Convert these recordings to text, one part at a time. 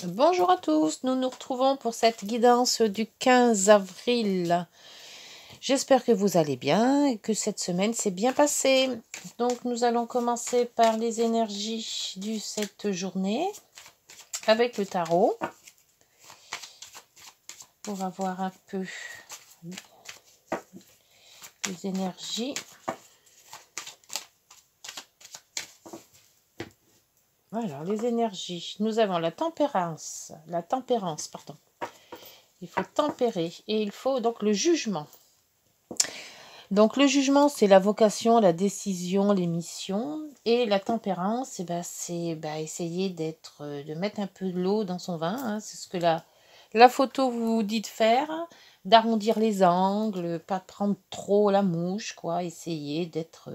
Bonjour à tous, nous nous retrouvons pour cette guidance du 15 avril. J'espère que vous allez bien et que cette semaine s'est bien passée. Donc nous allons commencer par les énergies de cette journée avec le tarot pour avoir un peu les énergies. Alors les énergies, nous avons la tempérance, pardon. Il faut tempérer et il faut donc le jugement. Donc le jugement, c'est la vocation, la décision, les missions. Et la tempérance, c'est essayer de mettre un peu de l'eau dans son vin. Hein. C'est ce que la photo vous dit de faire, d'arrondir les angles, pas de prendre trop la mouche, quoi. Essayer d'être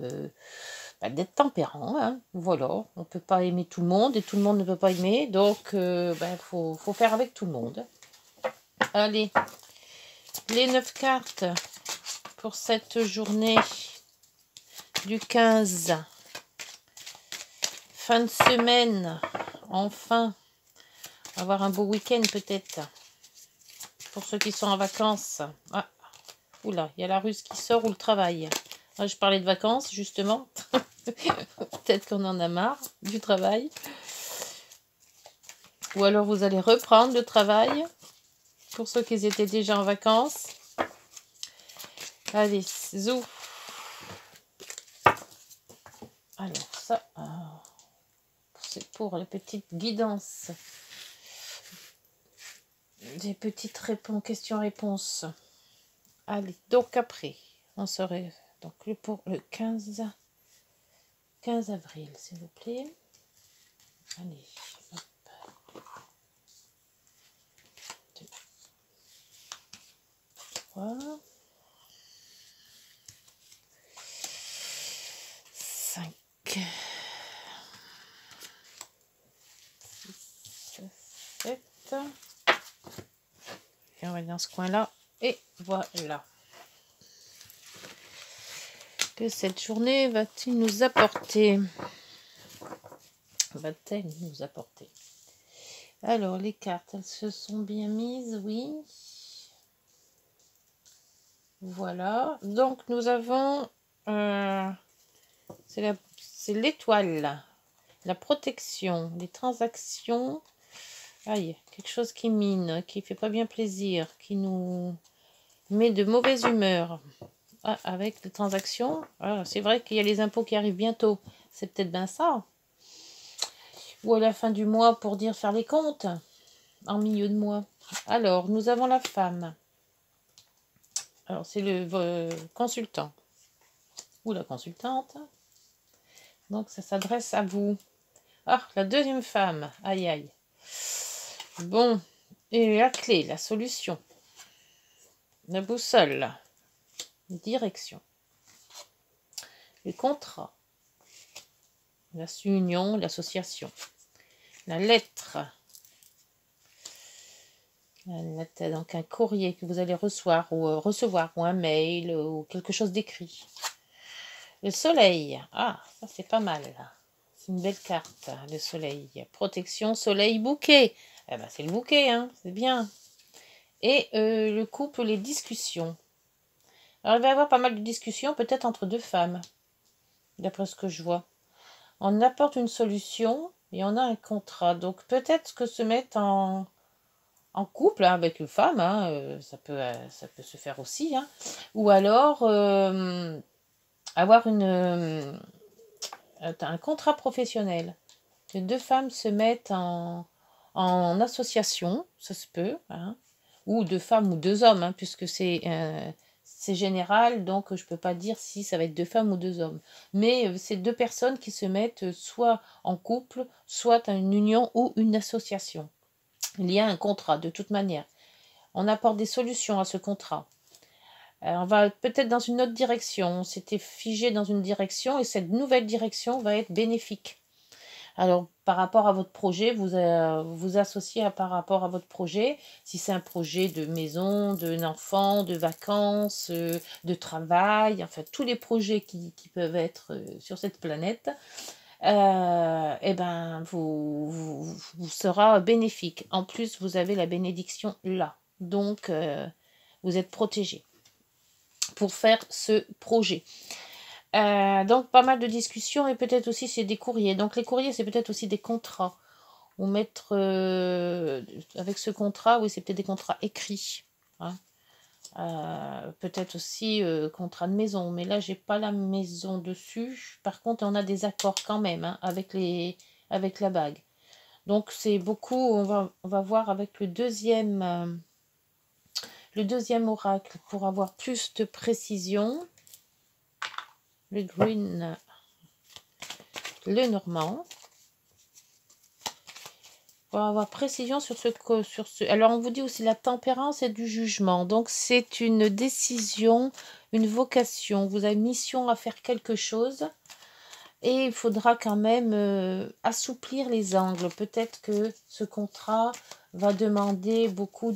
tempérant. Hein. Voilà, on ne peut pas aimer tout le monde et tout le monde ne peut pas aimer. Donc, faut faire avec tout le monde. Allez, les 9 cartes pour cette journée du 15. Fin de semaine, enfin, avoir un beau week-end peut-être. Pour ceux qui sont en vacances. Ah, oula, il y a la Russe qui sort ou le travail. Ah, je parlais de vacances, justement. Peut-être qu'on en a marre du travail. Ou alors vous allez reprendre le travail. Pour ceux qui étaient déjà en vacances. Allez, zou. Alors ça, c'est pour les petites guidances. Des petites questions-réponses. Allez, donc après, on serait donc pour le 15 avril, s'il vous plaît. Allez, hop. 2, 3, 5, 6, 7. Et on va dans ce coin-là. Et voilà. Que cette journée va-t-il nous apporter? Va-t-elle nous apporter? Alors, les cartes, elles se sont bien mises, oui. Voilà. Donc, nous avons... c'est l'étoile. La protection, les transactions. Aïe, quelque chose qui mine, qui fait pas bien plaisir, qui nous met de mauvaise humeur. Ah, avec les transactions, c'est vrai qu'il y a les impôts qui arrivent bientôt. C'est peut-être bien ça. Ou à la fin du mois pour dire faire les comptes. En milieu de mois. Alors, nous avons la femme. Alors, c'est le consultant. Ou la consultante. Donc, ça s'adresse à vous. Ah, la deuxième femme. Aïe, aïe. Bon. Et la clé, la solution. La boussole. Direction. Le contrat. La union, l'association. La lettre. Donc un courrier que vous allez recevoir ou un mail ou quelque chose d'écrit. Le soleil. Ah, ça c'est pas mal. C'est une belle carte, le soleil. Protection, soleil, bouquet. Eh ben, c'est le bouquet, hein, c'est bien. Et le couple, les discussions. Alors il va y avoir pas mal de discussions, peut-être entre deux femmes, d'après ce que je vois. On apporte une solution et on a un contrat. Donc peut-être que se mettre en couple hein, avec une femme, hein, ça peut se faire aussi. Hein. Ou alors avoir un contrat professionnel. Que deux femmes se mettent en association, ça se peut. Hein. Ou deux femmes ou deux hommes, hein, puisque c'est général, donc je ne peux pas dire si ça va être deux femmes ou deux hommes. Mais c'est deux personnes qui se mettent soit en couple, soit à une union ou une association. Il y a un contrat, de toute manière. On apporte des solutions à ce contrat. On va peut-être dans une autre direction. On s'était figé dans une direction et cette nouvelle direction va être bénéfique. Alors, par rapport à votre projet, vous associez par rapport à votre projet. Si c'est un projet de maison, d'enfant, de vacances, de travail, enfin tous les projets qui peuvent être sur cette planète, eh ben, vous sera bénéfique. En plus, vous avez la bénédiction là. Donc, vous êtes protégé pour faire ce projet. Donc, pas mal de discussions et peut-être aussi c'est des courriers. Donc, les courriers, c'est peut-être aussi des contrats. Ou mettre avec ce contrat, oui, c'est peut-être des contrats écrits. Hein. Peut-être aussi contrat de maison, mais là j'ai pas la maison dessus. Par contre, on a des accords quand même hein, avec la bague. Donc c'est beaucoup. On va voir avec le deuxième oracle pour avoir plus de précision. Le green, le normand. Pour avoir précision sur ce. Alors, on vous dit aussi la tempérance et du jugement. Donc, c'est une décision, une vocation. Vous avez mission à faire quelque chose et il faudra quand même assouplir les angles. Peut-être que ce contrat va demander beaucoup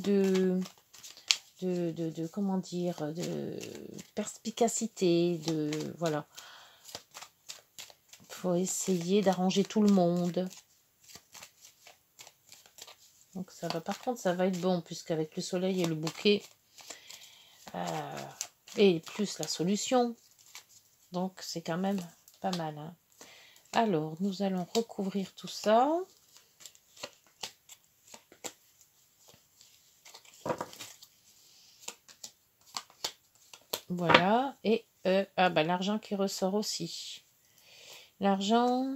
comment dire, de perspicacité, voilà. Il faut essayer d'arranger tout le monde. Donc ça va, par contre, ça va être bon, puisqu'avec le soleil et le bouquet, et plus la solution, donc c'est quand même pas mal. Hein. Alors, nous allons recouvrir tout ça. Voilà, et l'argent qui ressort aussi. L'argent,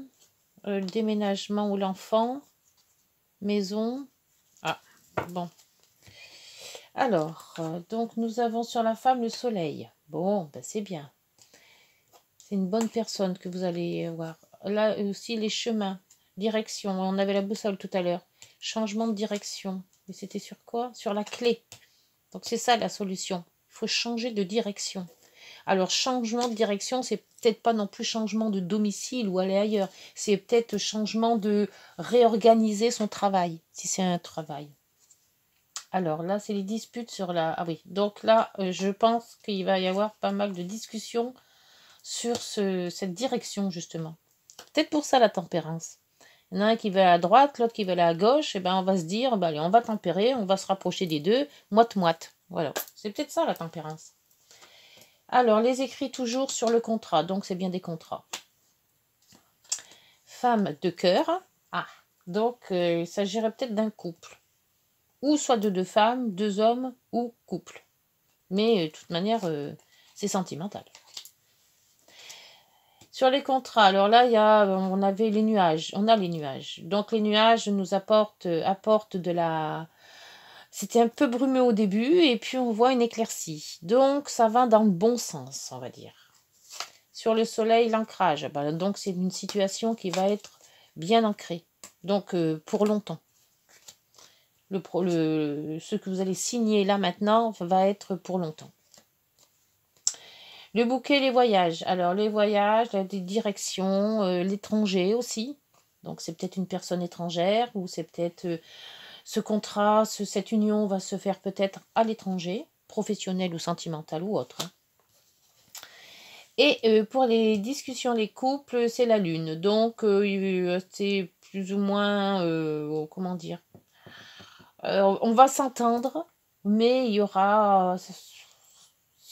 le déménagement ou l'enfant, maison. Ah, bon. Alors, donc nous avons sur la femme le soleil. Bon, ben c'est bien. C'est une bonne personne que vous allez voir. Là aussi, les chemins, direction. On avait la boussole tout à l'heure. Changement de direction. Mais c'était sur quoi? Sur la clé. Donc c'est ça la solution. Il faut changer de direction. Alors, changement de direction, c'est peut-être pas non plus changement de domicile ou aller ailleurs. C'est peut-être changement de réorganiser son travail, si c'est un travail. Alors là, c'est les disputes sur la... Ah oui, donc là, je pense qu'il va y avoir pas mal de discussions sur cette direction, justement. Peut-être pour ça, la tempérance. Il y en a un qui va à droite, l'autre qui va aller à gauche, et ben on va se dire, ben allez, on va tempérer, on va se rapprocher des deux, moite-moite. Voilà, c'est peut-être ça, la tempérance. Alors, les écrits toujours sur le contrat, donc c'est bien des contrats. Femme de cœur. Ah, donc il s'agirait peut-être d'un couple. Ou soit de deux femmes, deux hommes, ou couple. Mais de toute manière, c'est sentimental. Sur les contrats, alors là, on avait les nuages. On a les nuages. Donc les nuages nous apportent de la... C'était un peu brumeux au début, et puis on voit une éclaircie. Donc ça va dans le bon sens, on va dire. Sur le soleil, l'ancrage. Donc c'est une situation qui va être bien ancrée. Donc pour longtemps. Ce que vous allez signer là maintenant va être pour longtemps. Le bouquet, les voyages. Alors, les voyages, des directions, l'étranger aussi. Donc, c'est peut-être une personne étrangère ou c'est peut-être ce contrat, cette union va se faire peut-être à l'étranger, professionnel ou sentimental ou autre. Hein. Et pour les discussions, les couples, c'est la lune. Donc, c'est plus ou moins, comment dire, on va s'entendre, mais il y aura...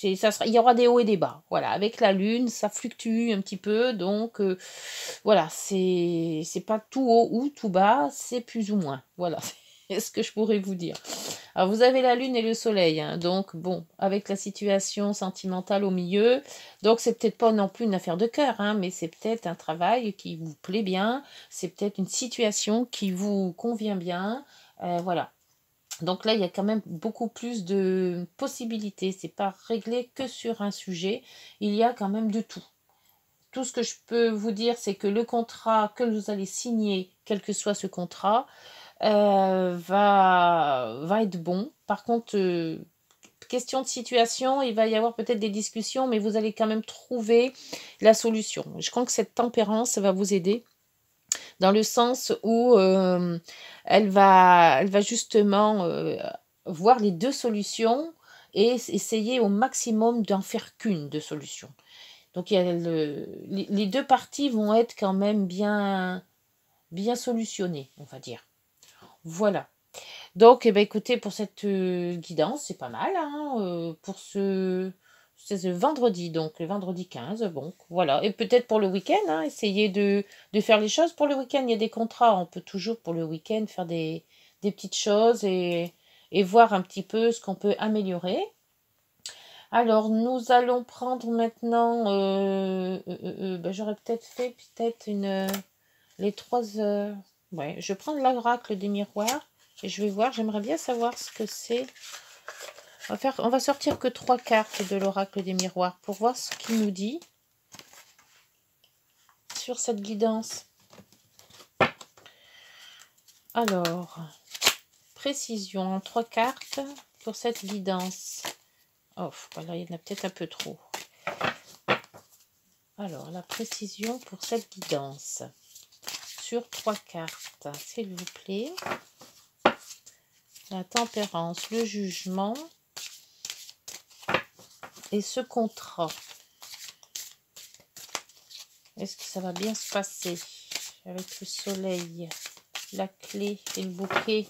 il y aura des hauts et des bas. Voilà, avec la lune, ça fluctue un petit peu. Donc, voilà, c'est pas tout haut ou tout bas, c'est plus ou moins. Voilà, c'est ce que je pourrais vous dire. Alors, vous avez la lune et le soleil. Hein, donc, bon, avec la situation sentimentale au milieu. Donc, c'est peut-être pas non plus une affaire de cœur, hein, mais c'est peut-être un travail qui vous plaît bien. C'est peut-être une situation qui vous convient bien. Voilà. Donc là, il y a quand même beaucoup plus de possibilités. C'est pas réglé que sur un sujet. Il y a quand même de tout. Tout ce que je peux vous dire, c'est que le contrat que vous allez signer, quel que soit ce contrat, va être bon. Par contre, question de situation, il va y avoir peut-être des discussions, mais vous allez quand même trouver la solution. Je crois que cette tempérance va vous aider dans le sens où elle va justement voir les deux solutions et essayer au maximum d'en faire qu'une de solution. Donc, il y a les deux parties vont être quand même bien solutionnées, on va dire. Voilà. Donc, eh ben, écoutez, pour cette guidance, c'est pas mal. Hein, pour c'est ce vendredi, donc le vendredi 15. Bon, voilà. Et peut-être pour le week-end, hein, essayez de faire les choses pour le week-end. Il y a des contrats, on peut toujours pour le week-end faire des petites choses et voir un petit peu ce qu'on peut améliorer. Alors, nous allons prendre maintenant, ben, j'aurais peut-être fait les 3 heures. Ouais, je prends l'oracle des miroirs et je vais voir, j'aimerais bien savoir ce que c'est. On va sortir que 3 cartes de l'oracle des miroirs pour voir ce qu'il nous dit sur cette guidance. Alors, précision en 3 cartes pour cette guidance. Oh, voilà, il y en a peut-être un peu trop. Alors, la précision pour cette guidance. Sur 3 cartes, s'il vous plaît. La tempérance, le jugement et ce contrat. Est-ce que ça va bien se passer avec le soleil, la clé et le bouquet?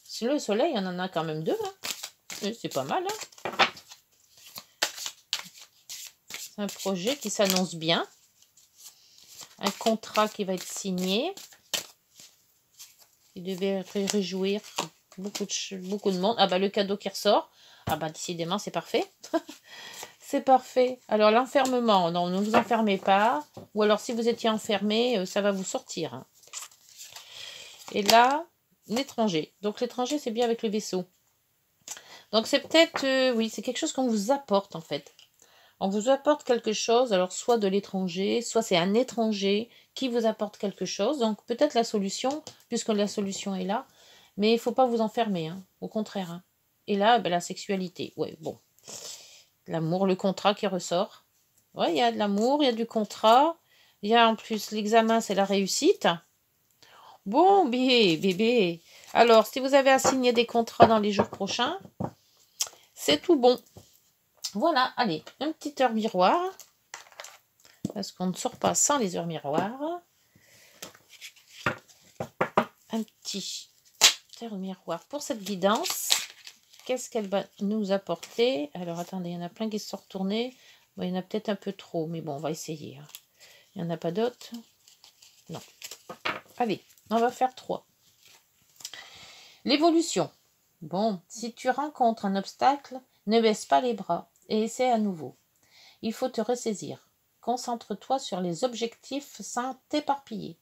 Si le soleil, on en a quand même 2. Hein. C'est pas mal. Hein. C'est un projet qui s'annonce bien. Un contrat qui va être signé. Il devait réjouir beaucoup de monde. Ah bah le cadeau qui ressort. Ah bah décidément c'est parfait. C'est parfait. Alors l'enfermement, non, ne vous enfermez pas. Ou alors si vous étiez enfermé, ça va vous sortir. Hein. Et là, l'étranger. Donc l'étranger c'est bien avec le vaisseau. Donc c'est peut-être, oui, c'est quelque chose qu'on vous apporte en fait. On vous apporte quelque chose, alors soit de l'étranger, soit c'est un étranger qui vous apporte quelque chose. Donc peut-être la solution, puisque la solution est là, mais il ne faut pas vous enfermer, hein, au contraire. Hein. Et là, ben, la sexualité, ouais, bon. L'amour, le contrat qui ressort. Ouais, il y a de l'amour, il y a du contrat. Il y a en plus l'examen, c'est la réussite. Bon, bébé. Alors, si vous avez à signer des contrats dans les jours prochains, c'est tout bon. Voilà, allez, une petite heure miroir. Parce qu'on ne sort pas sans les heures miroirs. Un petit heure miroir pour cette guidance. Qu'est-ce qu'elle va nous apporter? Alors, attendez, il y en a plein qui se sont retournés. Bon, il y en a peut-être un peu trop, mais bon, on va essayer. Hein. Il n'y en a pas d'autres? Non. Allez, on va faire 3. L'évolution. Bon, si tu rencontres un obstacle, ne baisse pas les bras et essaie à nouveau. Il faut te ressaisir. Concentre-toi sur les objectifs sans t'éparpiller.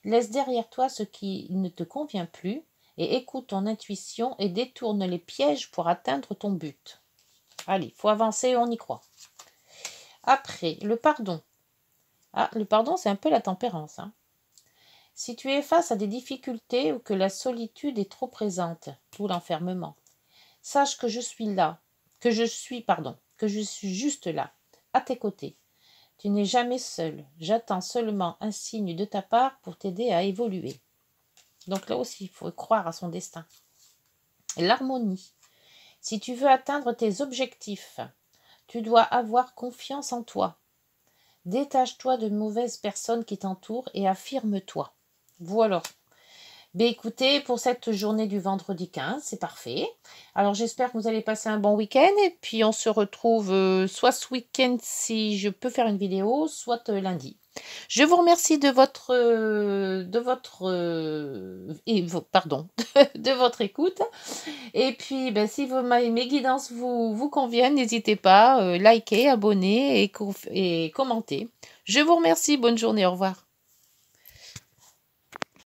Laisse derrière toi ce qui ne te convient plus et écoute ton intuition et détourne les pièges pour atteindre ton but. Allez, il faut avancer, on y croit. Après, le pardon. Ah, le pardon, c'est un peu la tempérance. Hein. Si tu es face à des difficultés ou que la solitude est trop présente, tout l'enfermement, sache que je suis là, que je suis juste là, à tes côtés. Tu n'es jamais seul. J'attends seulement un signe de ta part pour t'aider à évoluer. Donc là aussi, il faut croire à son destin. L'harmonie. Si tu veux atteindre tes objectifs, tu dois avoir confiance en toi. Détache-toi de mauvaises personnes qui t'entourent et affirme-toi. Voilà. Ben écoutez, pour cette journée du vendredi 15, c'est parfait. Alors j'espère que vous allez passer un bon week-end et puis on se retrouve soit ce week-end si je peux faire une vidéo, soit lundi. Je vous remercie de votre écoute. Et puis ben, si mes guidances vous conviennent, n'hésitez pas, likez, abonnez et commentez. Je vous remercie, bonne journée, au revoir.